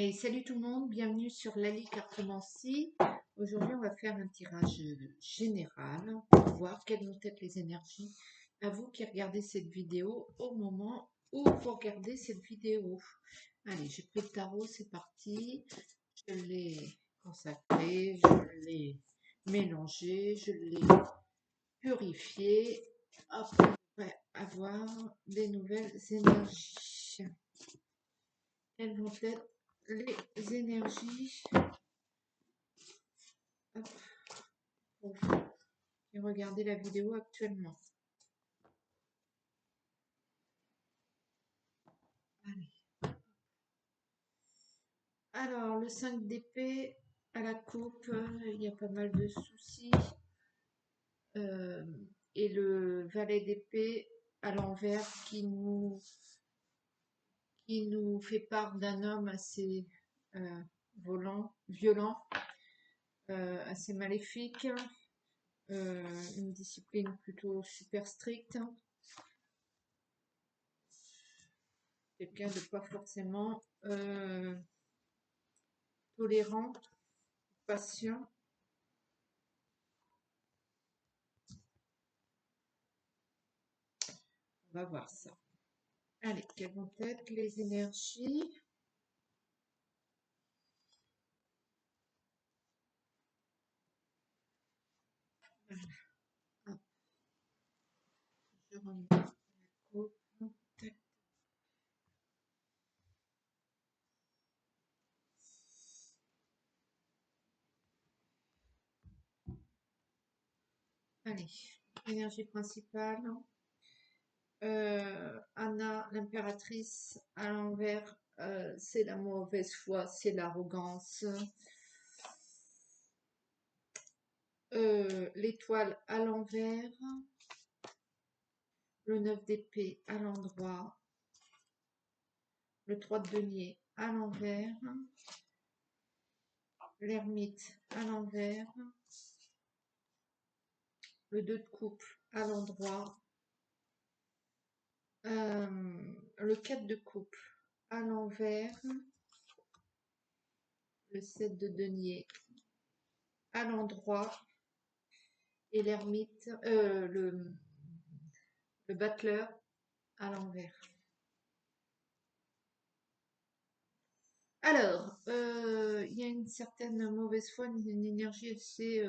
Et salut tout le monde, bienvenue sur Lali Cartomancie. Aujourd'hui, on va faire un tirage général pour voir quelles vont être les énergies à vous qui regardez cette vidéo au moment où vous regardez cette vidéo. Allez, j'ai pris le tarot, c'est parti. Je l'ai consacré, je l'ai mélangé, je l'ai purifié. Après, on va avoir des nouvelles énergies. Quelles vont être les énergies pour vous qui regardez la vidéo actuellement? Allez. Alors, le 5 d'épée à la coupe, il y a pas mal de soucis. Euh, et le valet d'épée à l'envers qui nous fait part d'un homme assez violent, assez maléfique, une discipline plutôt super stricte, quelqu'un de pas forcément tolérant, patient. On va voir ça. Allez, quelles vont être les énergies? Hop, je remets la coupe. Tac. Allez, énergie principale. Anna, l'impératrice, à l'envers, c'est la mauvaise foi, c'est l'arrogance. L'étoile à l'envers, le 9 d'épée à l'endroit, le 3 de denier à l'envers, l'ermite à l'envers, le 2 de coupe à l'endroit, le 4 de coupe à l'envers, le 7 de denier à l'endroit et l'ermite, le battleur à l'envers. Alors, il y a une certaine mauvaise foi, une énergie assez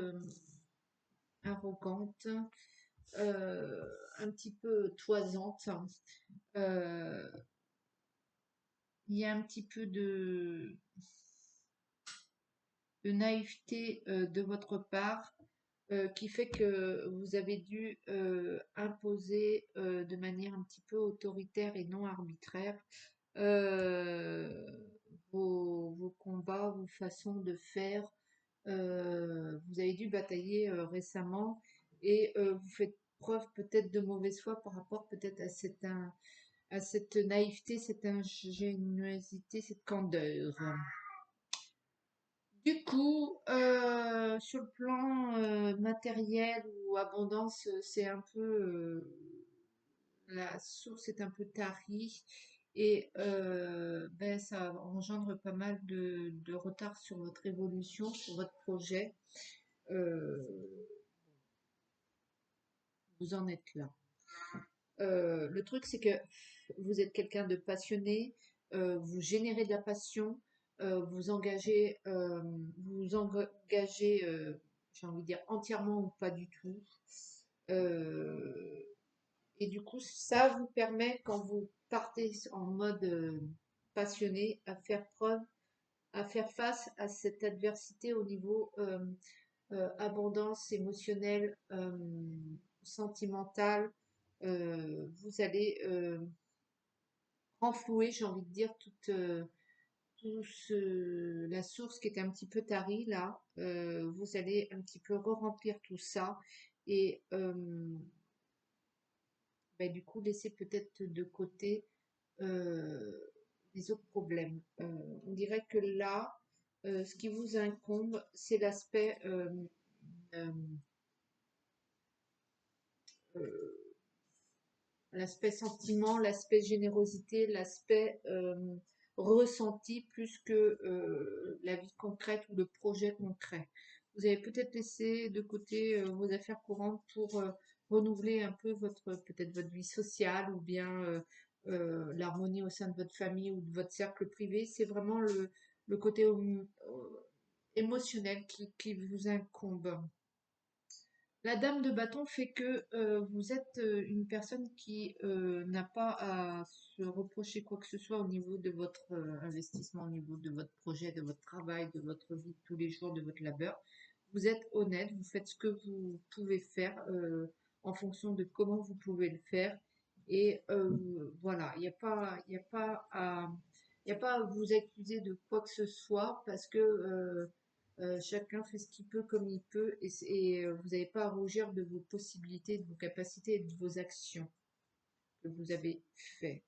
arrogante, un petit peu toisante. Il y a un petit peu de naïveté de votre part qui fait que vous avez dû imposer de manière un petit peu autoritaire et non arbitraire vos combats, vos façons de faire. Vous avez dû batailler récemment et vous faites preuve peut-être de mauvaise foi par rapport peut-être à cette naïveté, cette ingéniosité, cette candeur. Du coup, sur le plan matériel ou abondance, c'est un peu la source est un peu tarie et ben, ça engendre pas mal de retard sur votre évolution, sur votre projet. Euh, vous en êtes là. Le truc, c'est que vous êtes quelqu'un de passionné, vous générez de la passion, vous engagez, j'ai envie de dire entièrement ou pas du tout. Euh, et du coup, ça vous permet, quand vous partez en mode passionné, à faire face à cette adversité au niveau abondance émotionnelle, sentimentale. Vous allez renflouer, j'ai envie de dire, la source qui était un petit peu tarie là. Vous allez un petit peu re-remplir tout ça et ben, du coup laisser peut-être de côté euh, les autres problèmes. On dirait que là, ce qui vous incombe, c'est euh, l'aspect sentiment, l'aspect générosité, l'aspect ressenti plus que la vie concrète ou le projet concret. Vous avez peut-être laissé de côté vos affaires courantes pour renouveler un peu peut-être votre vie sociale ou bien l'harmonie au sein de votre famille ou de votre cercle privé. C'est vraiment le côté émotionnel qui vous incombe. La dame de bâton fait que vous êtes une personne qui n'a pas à se reprocher quoi que ce soit au niveau de votre investissement, au niveau de votre projet, de votre travail, de votre vie de tous les jours, de votre labeur. Vous êtes honnête, vous faites ce que vous pouvez faire en fonction de comment vous pouvez le faire. Et voilà, il n'y a pas à, il y a pas à vous accuser de quoi que ce soit parce que chacun fait ce qu'il peut comme il peut et vous n'avez pas à rougir de vos possibilités, de vos capacités et de vos actions que vous avez fait.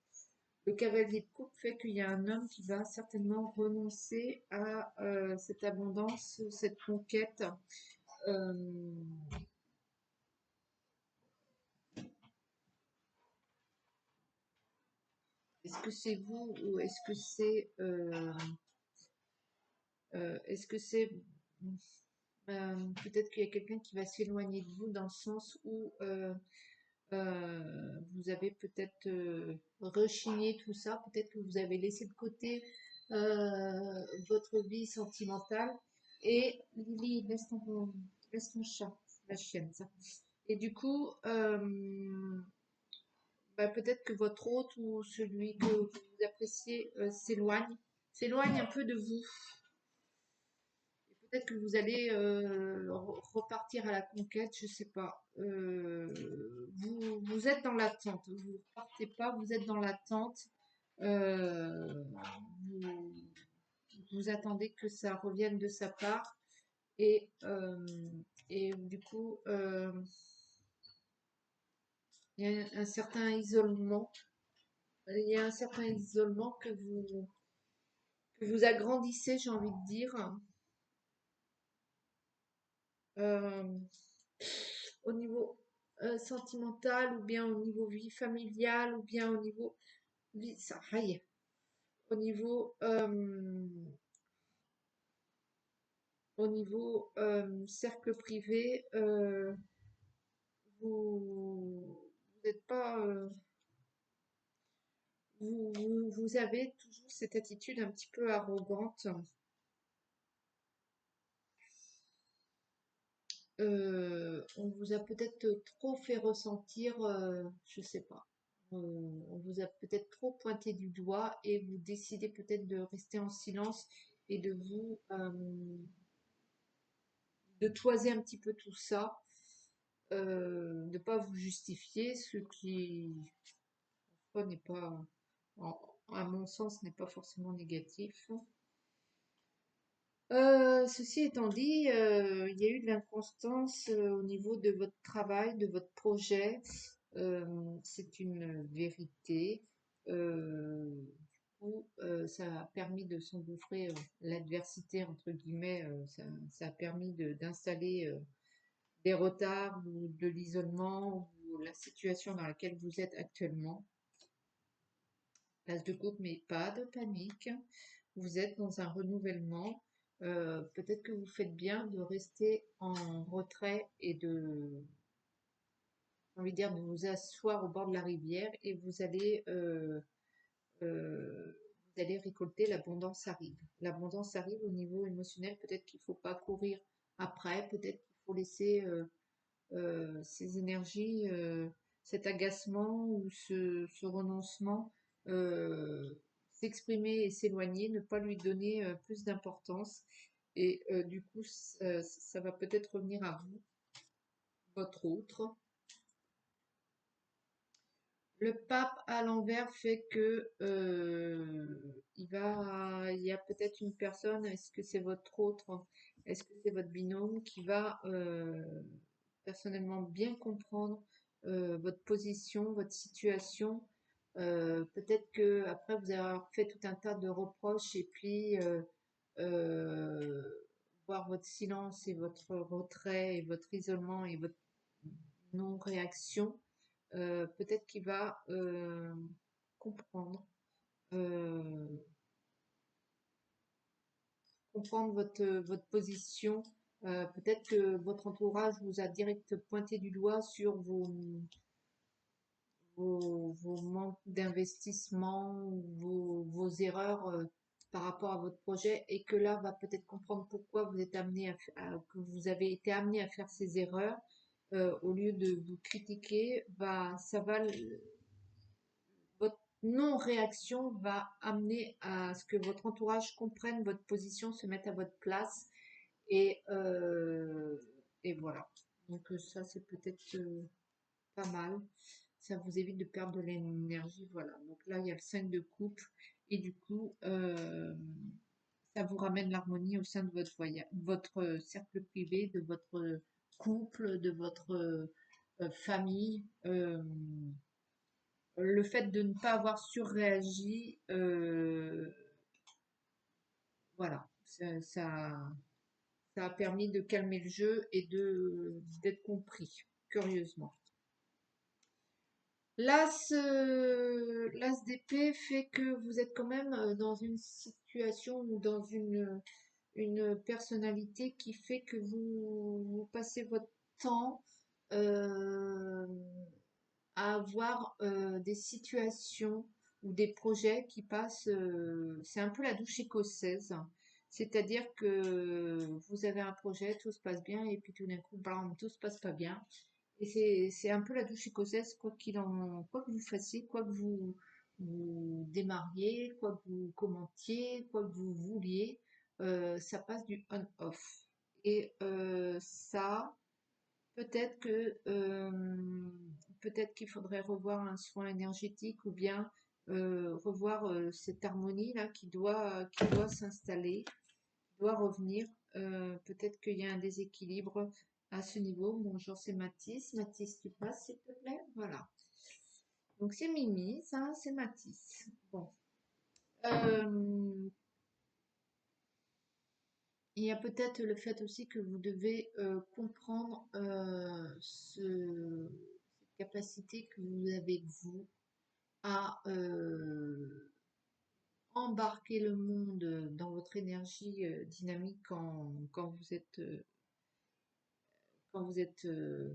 Le cavalier de coupe fait qu'il y a un homme qui va certainement renoncer à cette abondance, cette conquête. Euh, est-ce que c'est vous ou est-ce que c'est peut-être qu'il y a quelqu'un qui va s'éloigner de vous dans le sens où vous avez peut-être rechigné tout ça, peut-être que vous avez laissé de côté votre vie sentimentale. Et Lily, laisse ton chat, la chienne, ça. Et du coup, bah, peut-être que votre hôte ou celui que vous appréciez s'éloigne un peu de vous. Peut-être que vous allez repartir à la conquête, je sais pas. Vous êtes dans l'attente. Vous ne partez pas, vous êtes dans l'attente. Euh, vous, vous attendez que ça revienne de sa part. Et du coup, il y a un certain isolement. Il y a un certain isolement que vous agrandissez, j'ai envie de dire. Euh, au niveau sentimental ou bien au niveau vie familiale ou bien au niveau vie, ça, aïe, au niveau cercle privé, vous n'êtes pas vous avez toujours cette attitude un petit peu arrogante. On vous a peut-être trop fait ressentir, je sais pas. On vous a peut-être trop pointé du doigt et vous décidez peut-être de rester en silence et de toiser un petit peu tout ça, de pas vous justifier, ce qui n'est pas, à mon sens, n'est pas forcément négatif. Ceci étant dit, il y a eu de l'inconstance au niveau de votre travail, de votre projet. C'est une vérité. Ça a permis de s'engouffrer l'adversité, entre guillemets, ça a permis d'installer des retards ou de l'isolement ou la situation dans laquelle vous êtes actuellement. Place de coupe, mais pas de panique. Vous êtes dans un renouvellement. Peut-être que vous faites bien de rester en retrait et j'ai envie de dire, de vous asseoir au bord de la rivière et vous allez récolter l'abondance arrive. L'abondance arrive au niveau émotionnel. Peut-être qu'il ne faut pas courir après. Peut-être qu'il faut laisser ces énergies, cet agacement ou ce renoncement euh, s'exprimer et s'éloigner, ne pas lui donner plus d'importance. Et du coup, ça va peut-être revenir à vous, votre autre. Le pape à l'envers fait que il y a peut-être une personne, est-ce que c'est votre autre, est-ce que c'est votre binôme qui va personnellement bien comprendre votre position, votre situation. Peut-être que après vous avez fait tout un tas de reproches et puis euh, voir votre silence et votre retrait et votre isolement et votre non-réaction, peut-être qu'il va comprendre. Euh, comprendre votre position. Peut-être que votre entourage vous a direct pointé du doigt sur vos manques d'investissement, ou vos erreurs par rapport à votre projet, et que là va peut-être comprendre pourquoi vous êtes amené que vous avez été amené à faire ces erreurs. Au lieu de vous critiquer, votre non-réaction va amener à ce que votre entourage comprenne votre position, se mette à votre place, et, euh, et voilà. Donc ça, c'est peut-être pas mal. Ça vous évite de perdre de l'énergie. Voilà. Donc là, il y a le 5 de coupe. Et du coup, ça vous ramène l'harmonie au sein de votre cercle privé, de votre couple, de votre famille. Le fait de ne pas avoir surréagi, voilà, ça a permis de calmer le jeu et d'être compris, curieusement. L'as d'épée fait que vous êtes quand même dans une situation ou dans une personnalité qui fait que vous passez votre temps euh, à avoir des situations ou des projets qui passent, c'est un peu la douche écossaise. C'est-à-dire que vous avez un projet, tout se passe bien, et puis tout d'un coup, bam, tout se passe pas bien. Et c'est un peu la douche écossaise, quoi que vous fassiez, quoi que vous démarriez, quoi que vous commentiez, quoi que vous vouliez, ça passe du on-off. Et ça, peut-être que peut-être qu'il faudrait revoir un soin énergétique, ou bien revoir cette harmonie là qui doit s'installer, qui doit revenir. Peut-être qu'il y a un déséquilibre à ce niveau. Bonjour, c'est Mathis. Mathis, tu passes s'il te plaît. Voilà. Donc c'est Mimi, ça, c'est Mathis. Bon. Euh, il y a peut-être le fait aussi que vous devez comprendre cette capacité que vous avez, vous, à embarquer le monde dans votre énergie dynamique quand vous êtes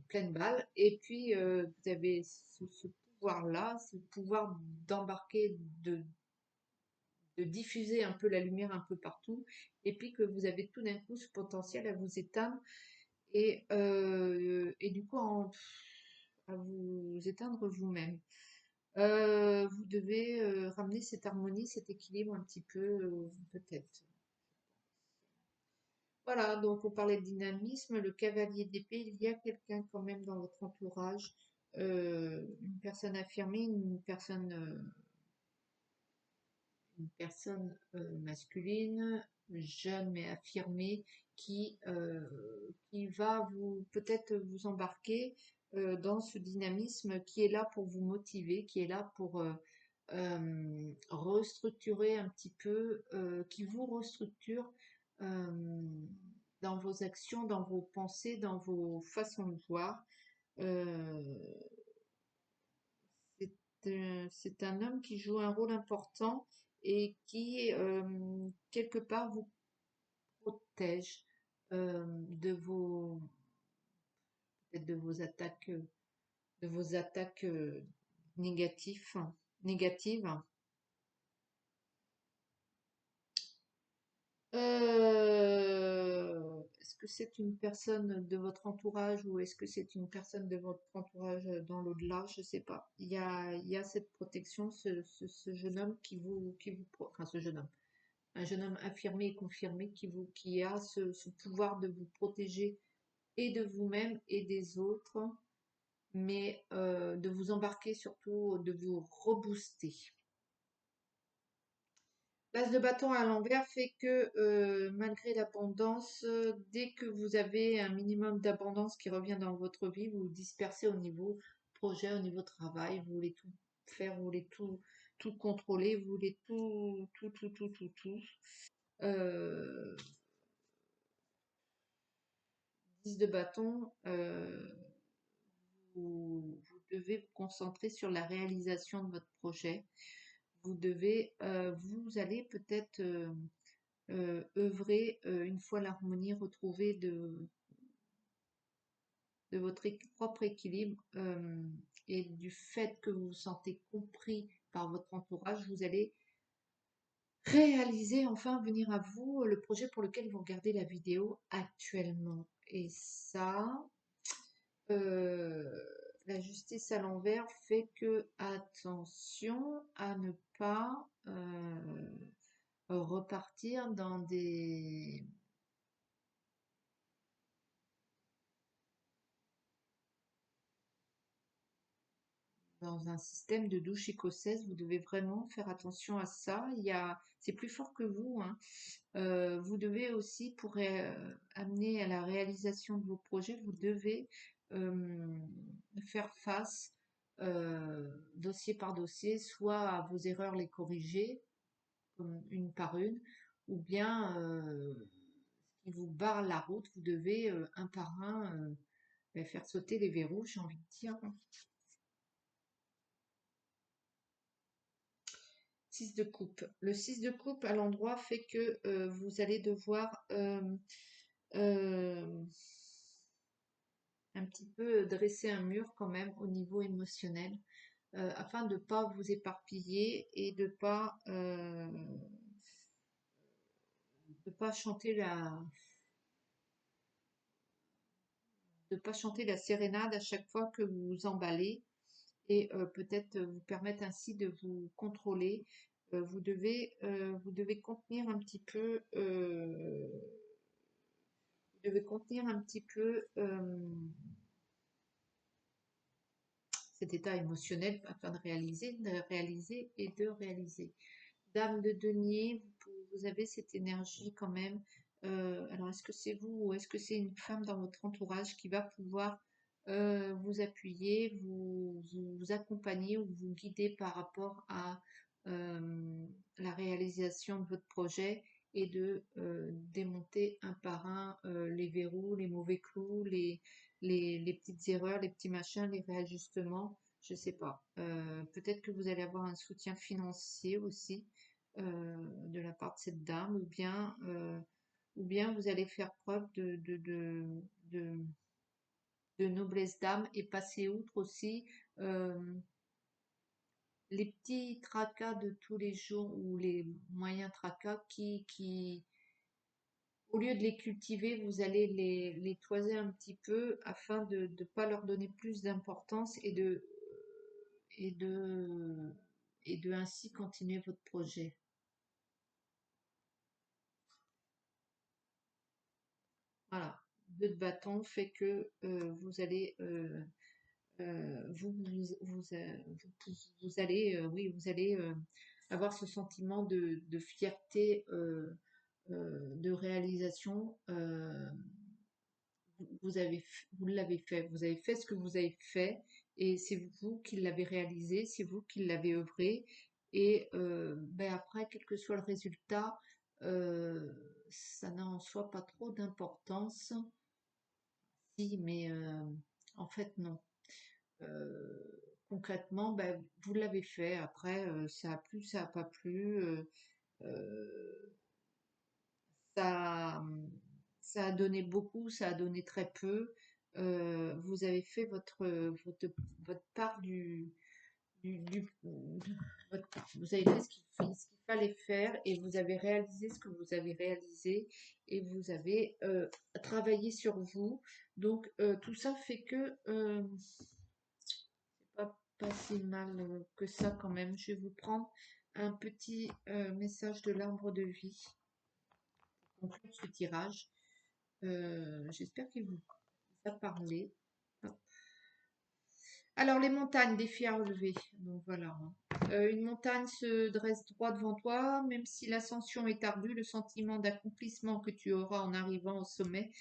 pleine balle. Et puis, vous avez ce pouvoir-là, ce pouvoir d'embarquer, de diffuser un peu la lumière un peu partout, et puis que vous avez tout d'un coup ce potentiel à vous éteindre, et du coup à vous éteindre vous-même. Vous devez ramener cette harmonie, cet équilibre un petit peu, peut-être. Voilà, donc on parlait de dynamisme, le cavalier d'épée, il y a quelqu'un quand même dans votre entourage, une personne affirmée, une personne masculine, jeune mais affirmée, qui va peut-être vous embarquer dans ce dynamisme, qui est là pour vous motiver, qui est là pour restructurer un petit peu, qui vous restructure dans vos actions, dans vos pensées, dans vos façons de voir. Euh, c'est un homme qui joue un rôle important et qui, quelque part, vous protège peut-être de vos attaques négatives. Est-ce que c'est une personne de votre entourage, ou est-ce que c'est une personne de votre entourage dans l'au-delà? Je sais pas. Il y a cette protection, ce jeune homme enfin ce jeune homme, un jeune homme affirmé et confirmé qui a ce pouvoir de vous protéger, et de vous-même et des autres, mais de vous embarquer, surtout de vous rebooster. L'as de bâton à l'envers fait que malgré l'abondance, dès que vous avez un minimum d'abondance qui revient dans votre vie, vous vous dispersez au niveau projet, au niveau travail, vous voulez tout faire, vous voulez tout contrôler, vous voulez tout, tout, tout, tout, tout, tout. Euh, 10 de bâton, vous devez vous concentrer sur la réalisation de votre projet. Vous allez peut-être œuvrer une fois l'harmonie retrouvée de votre propre équilibre et du fait que vous vous sentez compris par votre entourage, vous allez réaliser, enfin venir à vous le projet pour lequel vous regardez la vidéo actuellement. Et ça, la justice à l'envers fait que attention à ne pas repartir dans un système de douche écossaise. Vous devez vraiment faire attention à ça. C'est plus fort que vous, hein. Vous devez aussi, pour amener à la réalisation de vos projets, vous devez faire face, dossier par dossier, soit à vos erreurs, les corriger, une par une, ou bien ce qui vous barre la route, vous devez un par un faire sauter les verrous, j'ai envie de dire. 6 de coupe. Le 6 de coupe à l'endroit fait que vous allez devoir euh, un petit peu dresser un mur quand même au niveau émotionnel afin de ne pas vous éparpiller et de pas chanter la sérénade à chaque fois que vous vous emballez et peut-être vous permettre ainsi de vous contrôler. Vous devez contenir un petit peu, cet état émotionnel afin de réaliser et de réaliser. Dame de denier, vous avez cette énergie quand même. Alors, est-ce que c'est vous ou est-ce que c'est une femme dans votre entourage qui va pouvoir vous appuyer, vous accompagner ou vous guider par rapport à la réalisation de votre projet et de démonter un par un les verrous, les mauvais clous, les petites erreurs, les petits machins, les réajustements, je sais pas. Peut-être que vous allez avoir un soutien financier aussi de la part de cette dame, ou bien vous allez faire preuve de, de noblesse d'âme et passer outre aussi euh, les petits tracas de tous les jours ou les moyens tracas qui au lieu de les cultiver, vous allez les toiser un petit peu afin de ne pas leur donner plus d'importance et de, et de ainsi continuer votre projet. Voilà. 2 de bâton fait que vous allez vous allez oui vous allez avoir ce sentiment de fierté de réalisation vous l'avez fait, vous avez fait ce que vous avez fait et c'est vous qui l'avez réalisé, c'est vous qui l'avez œuvré et ben après quel que soit le résultat euh, ça n'a en soi pas trop d'importance si mais en fait non. Concrètement ben, vous l'avez fait après ça a plu ça a pas plu euh, ça, ça a donné beaucoup, ça a donné très peu. Vous avez fait votre part votre part. Vous avez fait ce qu'il fallait faire et vous avez réalisé ce que vous avez réalisé et vous avez travaillé sur vous. Donc tout ça fait que c'est pas si mal que ça quand même. Je vais vous prendre un petit message de l'arbre de vie pour conclure ce tirage. J'espère qu'il vous a parlé. Alors, les montagnes, défi à relever. Donc voilà, hein. Une montagne se dresse droit devant toi, même si l'ascension est ardue, le sentiment d'accomplissement que tu auras en arrivant au sommet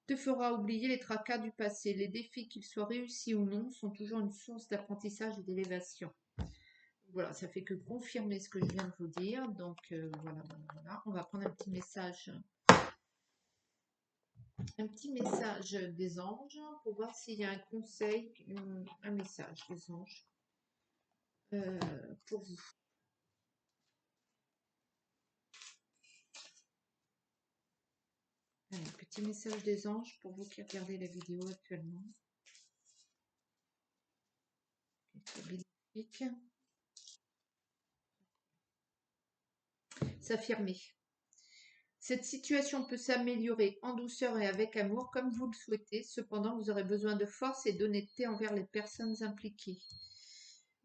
te fera oublier les tracas du passé. Les défis, qu'ils soient réussis ou non, sont toujours une source d'apprentissage et d'élévation. Voilà, ça fait que confirmer ce que je viens de vous dire. Donc voilà. On va prendre un petit message des anges pour voir s'il y a un conseil, un message des anges pour vous. Allez, petit message des anges pour vous qui regardez la vidéo actuellement. C'est bénéfique. S'affirmer. Cette situation peut s'améliorer en douceur et avec amour comme vous le souhaitez. Cependant, vous aurez besoin de force et d'honnêteté envers les personnes impliquées.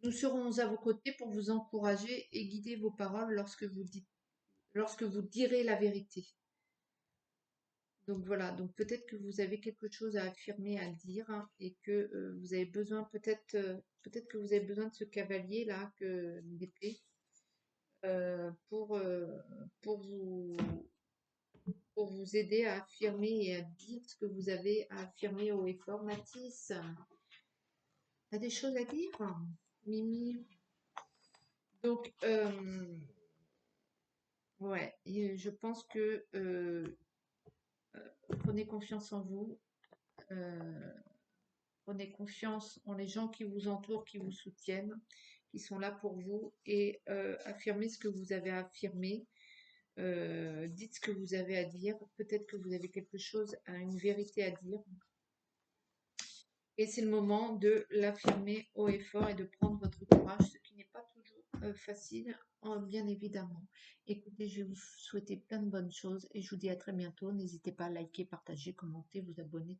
Nous serons à vos côtés pour vous encourager et guider vos paroles lorsque vous direz la vérité. Donc voilà, donc peut-être que vous avez quelque chose à affirmer, à dire, hein, et que vous avez besoin, peut-être que vous avez besoin de ce cavalier là, que d'épée, euh, pour, euh, pour vous aider à affirmer et à dire ce que vous avez à affirmer haut et fort. Mathis, t'as des choses à dire, Mimi? Donc, ouais, et je pense que prenez confiance en vous, euh, prenez confiance en les gens qui vous entourent, qui vous soutiennent, qui sont là pour vous, et affirmez ce que vous avez à affirmer. Dites ce que vous avez à dire. Peut-être que vous avez quelque chose, une vérité à dire. Et c'est le moment de l'affirmer haut et fort et de prendre votre courage, ce qui n'est pas toujours facile, bien évidemment. Écoutez, je vais vous souhaiter plein de bonnes choses et je vous dis à très bientôt. N'hésitez pas à liker, partager, commenter, vous abonner,